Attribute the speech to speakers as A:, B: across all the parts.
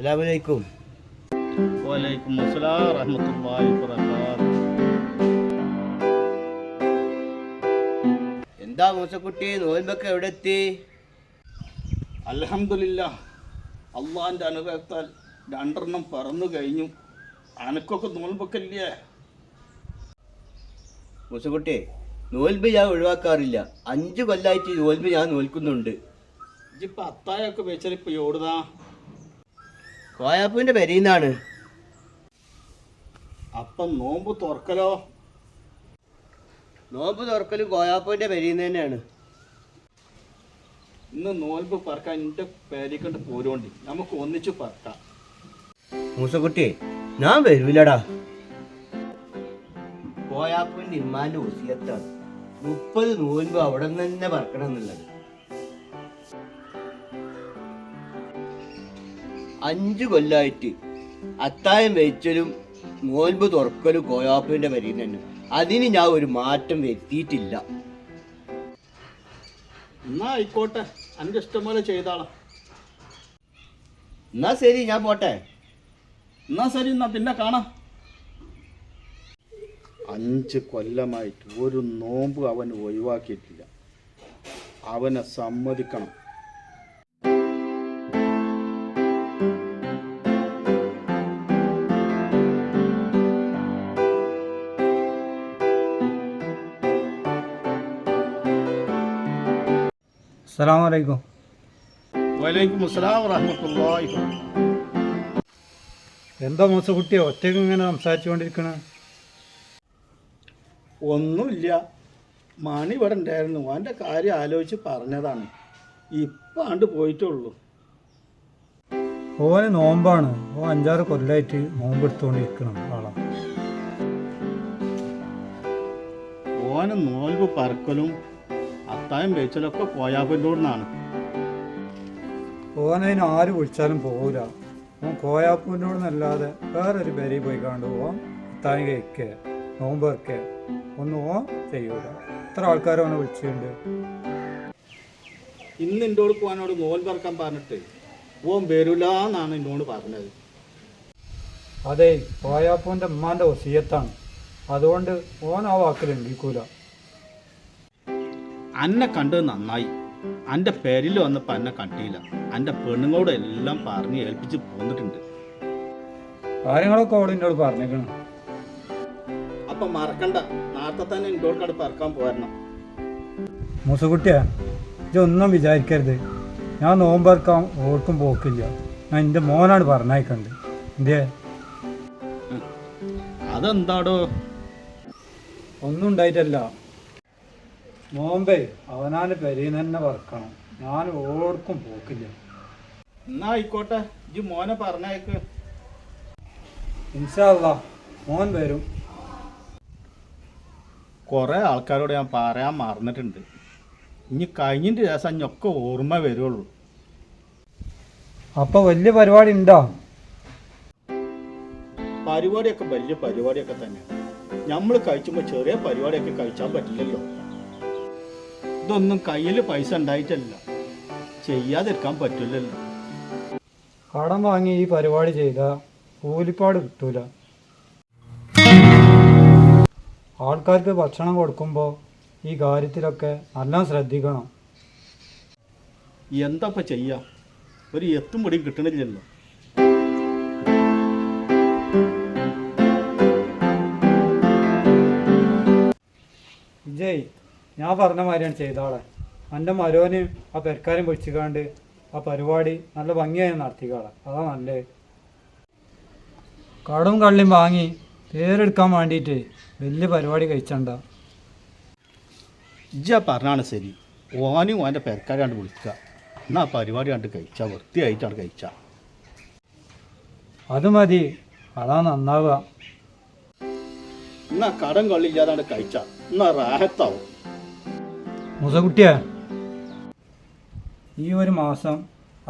A: അസ്സലാമലൈക്കും.
B: വലൈക്കും അസ്സലാം റഹ്മത്തുള്ളാഹി വബറകാതുഹു.
A: എന്താ മൂസക്കുട്ടി, നോൽമ്പൊക്കെ എവിടെ എത്തി?
B: അൽഹംദുലില്ലാഹ്, അള്ളാഹിൻ്റെ അനുഗ്രഹത്താൽ 2 പറന്നു കഴിഞ്ഞു. അനക്കൊക്കെ നോൽമ്പൊക്കെ ഇല്ലേ?
A: മൂസക്കുട്ടി, നോൽമ്പ് ഞാൻ ഒഴിവാക്കാറില്ല. 5 കൊല്ലായിട്ട് നോൽമ്പ് ഞാൻ നോൽക്കുന്നുണ്ട്.
B: ഇജിപ്പോൾ അത്തായൊക്കെ വെച്ചാൽ ഇപ്പോൾ എവിടുന്നാ?
A: കോയാപ്പൂവിൻ്റെ പെരീന്നാണ്.
B: അപ്പം നോമ്പ് തുറക്കലോ?
A: നോമ്പ് തുറക്കലും കോയാപ്പൂവിൻ്റെ പെരീന്ന് തന്നെയാണ്.
B: ഇന്ന് നോൽമ്പ് പറക്കാൻ എൻ്റെ പേരിക്കൊണ്ട് പോരോണ്ടി നമുക്ക് ഒന്നിച്ച് പറക്കാം.
A: മൂസക്കുട്ടി, ഞാൻ വരൂലടാ. കോയാപ്പൂവിൻ്റെ ഇമ്മാൻ്റെ വസിയത്താണ് 30 നോൽമ്പ് അവിടെ നിന്ന് തന്നെ പറക്കണം എന്നുള്ളത്. 5 കൊല്ലായിട്ട് അത്തായം വെച്ചലും നോൽമ്പ് തുറക്കലും കോയാപ്പൂവിൻ്റെ പെരീന്ന് തന്നെ. അതിന് ഞാൻ ഒരു മാറ്റം വരുത്തിയിട്ടില്ല.
B: എന്നാ ആയിക്കോട്ടെ, എൻ്റെ ഇഷ്ടം പോലെ ചെയ്താളാം.
A: എന്നാ ശരി, ഞാൻ പോട്ടെ.
B: എന്നാ ശരി, എന്നാ പിന്നെ കാണാം. 5 കൊല്ലമായിട്ട് ഒരു നോമ്പ് അവൻ ഒഴിവാക്കിയിട്ടില്ല. അവനെ സമ്മതിക്കണം.
C: അസ്സലാമലൈക്കും.
B: വലൈക്കും അസ്സലാം റഹ്മത്തുള്ളാഹി വബറകാതുഹു.
C: എന്താ മൂസക്കുട്ടിയോ ഒറ്റയ്ക്ക് ഇങ്ങനെ സംസാരിച്ചുകൊണ്ടിരിക്കണ?
B: ഒന്നുമില്ല, മണി ഇവിടെ ഉണ്ടായിരുന്നു. അവൻ്റെ കാര്യം ആലോചിച്ച് പറഞ്ഞതാണ്. ഇപ്പം ആണ്ട് പോയിട്ടുള്ളൂ.
C: ഓന് നോമ്പാണ്. 5-6 കൊല്ലമായിട്ട് നോമ്പ് എടുത്തുകൊണ്ടിരിക്കണം ആളാ.
B: ഓന് നോൽമ്പ് പറക്കലും അത്തായം വെച്ചലൊക്കെ കോയാപ്പൂരിനോടുന്നാണ്.
C: ഓനതിന് ആര് വിളിച്ചാലും പോകൂല. ഓൻ കോയാപ്പൂവിനോടൊന്നല്ലാതെ വേറൊരു പേരിൽ പോയി കണ്ട് ഓൻ അത്തായം കഴിക്കുക നോമ്പ് വെക്കുക ഒന്നും ഓൻ ചെയ്യൂല. എത്ര ആൾക്കാർ ഓനെ വിളിച്ചിട്ടുണ്ട്.
B: ഇന്ന് എന്നോട് പോകാനോട് നോൽമ്പ് പറക്കാൻ പറഞ്ഞിട്ട് ഓൻ വരൂല എന്നാണ് എന്നോട് പറഞ്ഞത്.
C: അതെ, കോയാപ്പൂവിൻ്റെ ഉമ്മാൻ്റെ വസിയത്താണ്. അതുകൊണ്ട് ഓൻ ആ വാക്കിൽ ലംഘിക്കൂല.
B: അന്നെ കണ്ടത് നന്നായി. എൻ്റെ പേരിൽ വന്നപ്പോൾ എന്നെ കണ്ടില്ല. എൻ്റെ പെണ്ണുങ്ങളോട് എല്ലാം പറഞ്ഞ് ഏൽപ്പിച്ച് പോന്നിട്ടുണ്ട്.
C: കാര്യങ്ങളൊക്കെ അവൾ എന്നോട് പറഞ്ഞേക്കണം.
B: അപ്പം മറക്കണ്ട, നേരത്തെ തന്നെ എന്നോട് കണ്ട് പറക്കാൻ പോരണം.
C: മൂസക്കുട്ടിയാ, ഇതൊന്നും വിചാരിക്കരുത്. ഞാൻ നോമ്പറക്കാൻ ഓർക്കും പോക്കില്ല. ഞാൻ എൻ്റെ മോനാണ് പറഞ്ഞയക്കണ്ട്. എന്തേ?
B: അതെന്താടോ?
C: ഒന്നും ഉണ്ടായിട്ടല്ല. നോമ്പേ അവനാൻ്റെ പെരയിൽ തന്നെ പറക്കണം. ഞാൻ ഓർക്കും പോക്കില്ല.
B: എന്നാ ആയിക്കോട്ടെ, ഇജ്ജ് മോനെ പറഞ്ഞയക്ക്.
C: ഇൻഷാ അല്ലാഹ് മോൻ വരും.
B: കുറേ ആൾക്കാരോട് ഞാൻ പറയാൻ മറന്നിട്ടുണ്ട്. ഇനി കഴിഞ്ഞിട്ട് ദിവസം ഇനിയൊക്കെ ഓർമ്മ വരുള്ളൂ.
C: അപ്പോൾ വലിയ പരിപാടി ഉണ്ടോ?
B: പരിപാടിയൊക്കെ വലിയ പരിപാടിയൊക്കെ തന്നെ. നമ്മൾ കഴിച്ചുമ്പോൾ ചെറിയ പരിപാടിയൊക്കെ കഴിച്ചാൻ പറ്റില്ലല്ലോ. ഇതൊന്നും കയ്യിൽ പൈസ ഉണ്ടായിട്ടല്ല, ചെയ്യാതിരിക്കാൻ പറ്റില്ലല്ലോ.
C: കടം വാങ്ങി ഈ പരിപാടി ചെയ്താൽ കൂലിപ്പാട് കിട്ടൂല. ആൾക്കാർക്ക് ഭക്ഷണം കൊടുക്കുമ്പോൾ ഈ കാര്യത്തിലൊക്കെ നല്ല ശ്രദ്ധിക്കണം.
B: എന്താ ഇപ്പം ചെയ്യുക? ഒരു എത്തും പൊടിയും കിട്ടണില്ലല്ലോ.
C: വിജയ്, ഞാൻ പറഞ്ഞ മാതിരിയാണ് ചെയ്താളെ. എൻ്റെ മരോന് ആ പെരക്കാരും പൊളിച്ചിക്കാണ്ട് ആ പരിപാടി നല്ല ഭംഗിയായി നടത്തിക്കാളെ. അതാ നല്ലത്. കടവും കള്ളിയും വാങ്ങി പേരെടുക്കാൻ വേണ്ടിയിട്ട് വലിയ പരിപാടി കഴിച്ചണ്ട.
B: ഇജ്ജ പറഞ്ഞാണ് ശരി. ഓനും ഓൻ്റെ പെരക്കാരാണ്ട് വിളിക്കുക. എന്നാൽ ആ പരിപാടി കണ്ട് കഴിച്ചാൽ വൃത്തിയായിട്ടാണ് കഴിച്ചാൽ.
C: അത് മതി, അതാ നന്നാവുക.
B: എന്നാൽ കടം കള്ളില്ലാതാണ് കഴിച്ചാൽ എന്നാൽ റാഹത്താവും.
C: മുസകുട്ടിയെ, ഈ ഒരു മാസം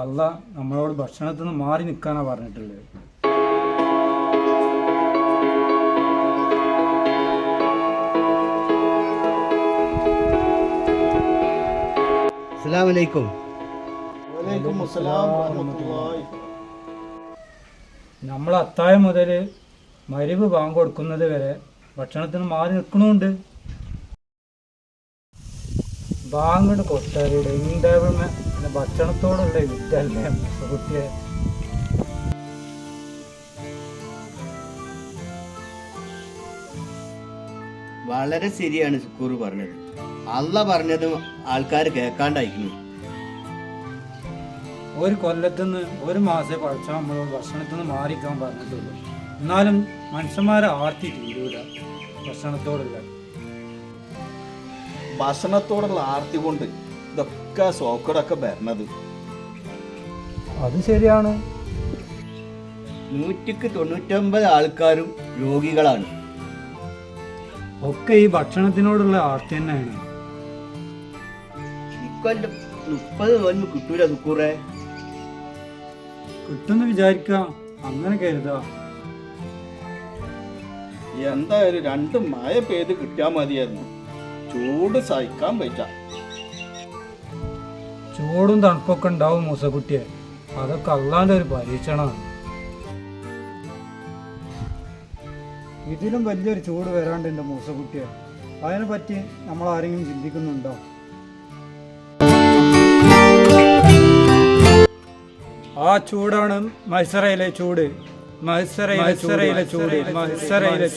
C: അള്ളാ നമ്മളോട് ഭക്ഷണത്തിൽ നിന്ന് മാറി നിൽക്കാനാണ് പറഞ്ഞിട്ടുള്ളത്.
A: അസ്സലാമലൈക്കും.
B: വലൈക്കും അസ്സലാം വറഹ്മത്തുള്ളാഹി.
C: നമ്മൾ അത്താഴം മുതൽ മരിവ് ബാങ്ക് കൊടുക്കുന്നത് വരെ ഭക്ഷണത്തിന് മാറി നിൽക്കണമുണ്ട്. ബാങ്ക് കൊടുത്താലൂടെ ഉണ്ടാവുന്ന പിന്നെ ഭക്ഷണത്തോടുള്ള യുദ്ധമല്ലേ കുട്ടിയെ.
A: വളരെ ശരിയാണ് സുക്കൂർ പറഞ്ഞത്. അള്ള പറഞ്ഞതും ആൾക്കാർ കേൾക്കാണ്ടായിരിക്കുന്നു.
C: ഒരു കൊല്ലത്തുനിന്ന് ഒരു മാസേ പഠിച്ചാൽ നമ്മൾ ഭക്ഷണത്തിൽ നിന്ന് മാറിക്കാൻ പറഞ്ഞിട്ടുള്ളൂ. എന്നാലും മനുഷ്യന്മാരെ ആർത്തി തീരൂല ഭക്ഷണത്തോടുള്ള.
B: ഭക്ഷണത്തോടുള്ള ആർത്തി കൊണ്ട് ഇതൊക്കെ സോക്കടൊക്കെ വരണത്.
C: അത് ശരിയാണ്.
A: 199 ആൾക്കാരും രോഗികളാണ്.
C: ഒക്കെ ഈ ഭക്ഷണത്തിനോടുള്ള ആർത്തി തന്നെയാണ്.
A: ഇക്കൊല്ലം 30 നോൻപ് കിട്ടൂല സുക്കൂറേ.
C: കിട്ടുമെന്ന് വിചാരിക്കാം, അങ്ങനെ കരുതാ.
B: എന്തായാലും 2 മഴ പെയ്ത് കിട്ടിയാൽ മതിയായിരുന്നു. ചൂട് സഹിക്കാൻ പറ്റ.
C: ചൂടും തണുപ്പൊക്കെ ഉണ്ടാവും മൂസക്കുട്ടിയെ. അതൊക്കെ അള്ളാന്റെ ഒരു പരീക്ഷണമാണ്. ഇതിലും വലിയൊരു ചൂട് വരാണ്ട് എൻ്റെ മൂസക്കുട്ടിയെ. അതിനെ പറ്റി നമ്മൾ ആരെങ്കിലും ചിന്തിക്കുന്നുണ്ടോ? ആ ചൂടാണ് മത്സരയിലെ ചൂട്. മത്സരയിലെ ചൂട്. മത്സരയിലെ